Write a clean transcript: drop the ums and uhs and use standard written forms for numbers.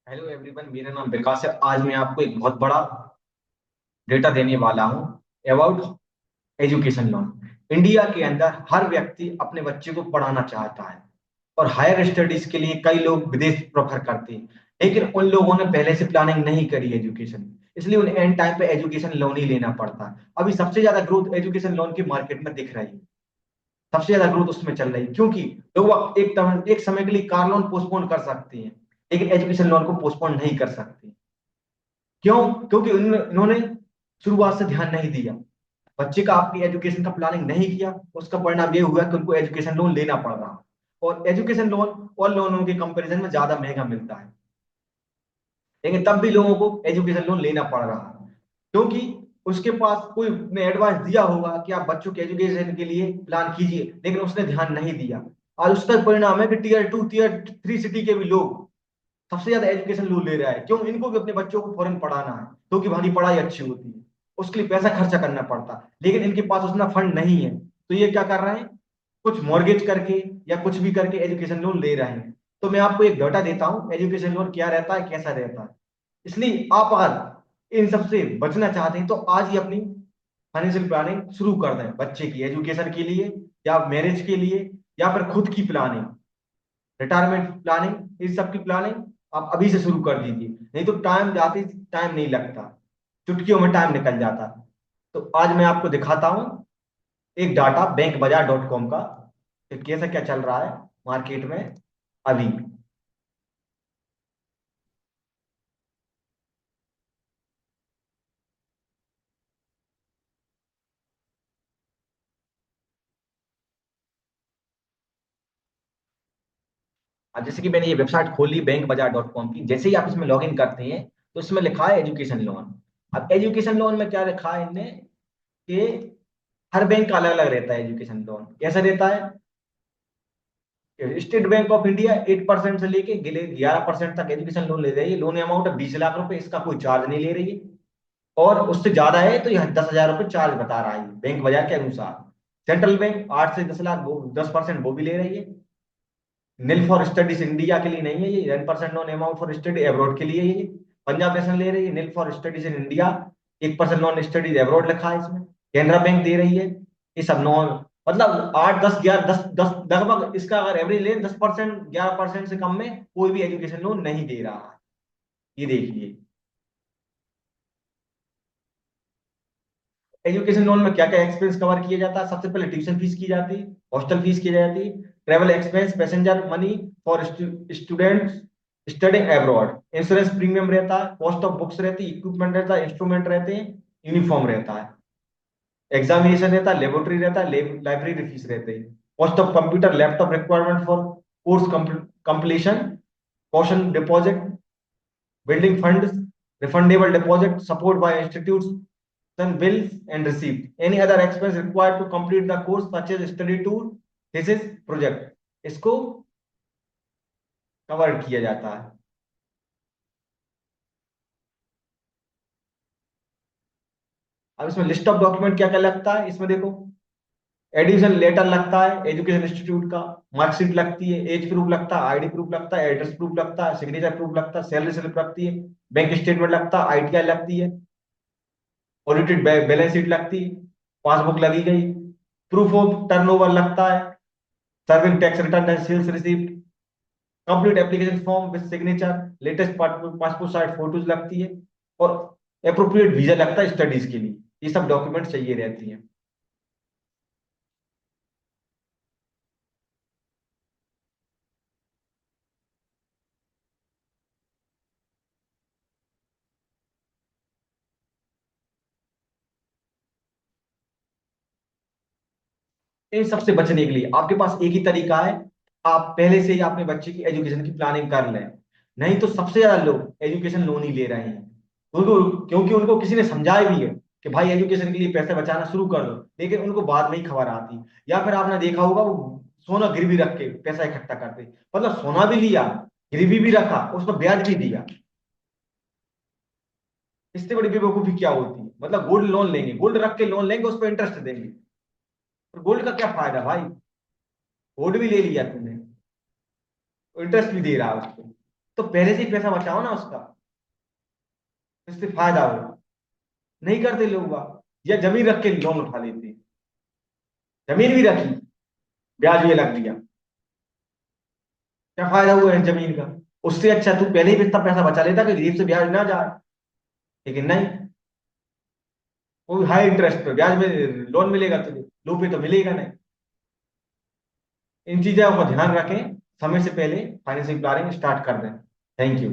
Hello everyone, मेरा नाम विकास है। आज मैं आपको एक बहुत बड़ा डेटा देने वाला हूं अबाउट एजुकेशन लोन। इंडिया के अंदर हर व्यक्ति अपने बच्चे को पढ़ाना चाहता है और हायर स्टडीज के लिए कई लोग विदेश प्रेफर करते हैं। लेकिन उन लोगों ने पहले से प्लानिंग नहीं करी एजुकेशन, इसलिए उन्हें एंड टाइम पे एजुकेशन लोन ही लेना पड़ता है। अभी सबसे ज्यादा ग्रोथ एजुकेशन लोन की मार्केट में दिख रही है। सबसे ज्यादा ग्रोथ उसमें चल रही है क्योंकि लोग एक समय के लिए कार लोन पोस्टपोन कर सकते हैं, लेकिन एजुकेशन लोन को पोस्टपोन नहीं कर सकते। क्यों? क्योंकि इन्होंने शुरुआत से ध्यान नहीं दिया, बच्चे का अपनी एजुकेशन का प्लानिंग नहीं किया। उसका परिणाम ये हुआ कि उनको एजुकेशन लोन लेना पड़ रहा। और एजुकेशन लोन और लोनों के कंपैरिजन में ज्यादा महंगा मिलता है, लेकिन तब भी लोगों को एजुकेशन लोन लेना पड़ रहा है क्योंकि उसके पास कोई ने एडवाइस दिया होगा कि आप बच्चों के एजुकेशन के लिए प्लान कीजिए, लेकिन उसने ध्यान नहीं दिया। आज उसका परिणाम है कि टीयर 2 टीयर 3 सिटी के भी लोग सबसे ज्यादा एजुकेशन लोन ले रहा है। क्यों? इनको भी अपने बच्चों को फॉरेन पढ़ाना है क्योंकि वहां की पढ़ाई अच्छी होती है, उसके लिए पैसा खर्चा करना पड़ता है, लेकिन इनके पास उतना फंड नहीं है। तो ये क्या कर रहे हैं? कुछ मॉर्गेज करके या कुछ भी करके एजुकेशन लोन ले रहे हैं। तो मैं आपको एक डाटा देता हूँ एजुकेशन लोन क्या रहता है, कैसा रहता है। इसलिए आप अगर इन सबसे बचना चाहते हैं तो आज ही अपनी फाइनेंशियल प्लानिंग शुरू कर दें, बच्चे की एजुकेशन के लिए या मैरिज के लिए या फिर खुद की प्लानिंग, रिटायरमेंट प्लानिंग, इस सब की प्लानिंग आप अभी से शुरू कर दीजिए। नहीं तो टाइम नहीं लगता, चुटकियों में टाइम निकल जाता। तो आज मैं आपको दिखाता हूं एक डाटा बैंक बाजार.com का कि कैसा क्या चल रहा है मार्केट में अभी। अब जैसे कि मैंने ये वेबसाइट खोली बैंक बाजार.com की, जैसे ही आप इसमें लॉग इन करते हैं तो इसमें लिखा है एजुकेशन लोन। अब एजुकेशन लोन में क्या लिखा है इनने कि हर बैंक का अलग अलग रहता है एजुकेशन लोन। कैसा रहता है? स्टेट बैंक ऑफ इंडिया 8% से लेके 11% तक एजुकेशन लोन ले रही है। लोन अमाउंट है 20 लाख रुपए, इसका कोई चार्ज नहीं ले रही है। और उससे ज्यादा है तो यह 10,000 रुपये चार्ज बता रहा है बैंक बाजार के अनुसार। सेंट्रल बैंक 8 से 10 लाख, वो 10% वो भी ले रही है। नील फॉर स्टडीज इंडिया के लिए नहीं है ये, 10% नॉन अमाउंट फॉर स्टडी अब्रॉड के लिए है ये। पंजाब नेशनल ले रही है nil for studies in India, 1% नॉन स्टडीज अब्रॉड लिखा है इसमें। कैनरा बैंक दे रही है। ये सब नॉन, मतलब 8 10 11 10 10 लगभग इसका अगर एवरेज ले 10% 11% से कम में कोई भी एजुकेशन लोन नहीं दे रहा है। ये देखिए एजुकेशन लोन में क्या क्या एक्सपेंस कवर किया जाता है। सबसे पहले ट्यूशन फीस की जाती है, हॉस्टल फीस की जाती है, travel expense, passenger money for students studying abroad, insurance premium रहता है, कॉस्ट ऑफ बुक्स रहती है, इक्विपमेंट रहता है, इंस्ट्रूमेंट रहते हैं, यूनिफॉर्म रहता है, एग्जामिनेशन रहता है, लेबोरेटरी रहता है, लाइब्रेरी फीस रहते हैं, cost of computer laptop requirement for course completion, caution deposit, building fund, refundable deposit, support by institutes, then bills and receipt. Any other expense required to complete the course such as study tour, thesis, project, इसको cover किया जाता है। अब इसमें list of document क्या क्या लगता है इसमें देखो। एडिशन लेटर लगता है एजुकेशन इंस्टीट्यूट का, मार्कशीट लगती है, एज प्रूफ लगता है, आईडी प्रूफ लगता है, एड्रेस प्रूफ लगता है, सिग्नेचर प्रूफ लगता है, सैलरी स्लिप लगती है, बैंक स्टेटमेंट लगता है, आईटीआर लगती है, ऑडिटेड बैलेंस शीट लगती है, पासबुक लगी गई, प्रूफ ऑफ टर्नओवर लगता है, serving tax return and sales receipt, complete application form with signature, latest passport size photos लगती है, और अप्रोप्रिएट वीजा लगता है स्टडीज के लिए। ये सब डॉक्यूमेंट चाहिए रहती हैं। इन सबसे बचने के लिए आपके पास एक ही तरीका है, आप पहले से ही अपने बच्चे की एजुकेशन की प्लानिंग कर लें। नहीं तो सबसे ज्यादा लोग एजुकेशन लोन ही ले रहे हैं क्योंकि उनको किसी ने समझाया भी है कि भाई एजुकेशन के लिए पैसे बचाना शुरू कर दो, लेकिन उनको बाद में ही खबर आती। या फिर आपने देखा होगा वो सोना गिरवी रख के पैसा इकट्ठा करते, मतलब सोना भी लिया, गिरवी भी रखा, उस पर ब्याज भी दिया। इससे बड़ी बेवकूफी क्या होती है? मतलब गोल्ड लोन लेंगे, गोल्ड रख के लोन लेंगे, उस पर इंटरेस्ट देंगे, तो गोल्ड का क्या फायदा भाई? गोल्ड भी ले लिया तुमने, इंटरेस्ट भी दे रहा है उसको। तो पहले से ही पैसा बचाओ ना उसका, इससे फायदा हो। नहीं करते लोग बाग, या जमीन रख के लोन उठा लेते हैं, जमीन भी रखी, ब्याज भी लग दिया, क्या फायदा हुआ है जमीन का? उससे अच्छा तू पहले ही इतना पैसा बचा लेता कि जेब से ब्याज ना जाए। लेकिन नहीं, वो हाई इंटरेस्ट पे ब्याज में लोन मिलेगा तुझे, लो पे तो मिलेगा नहीं। इन चीजों का ध्यान रखें, समय से पहले फाइनेंशियल प्लानिंग स्टार्ट कर दें। Thank you.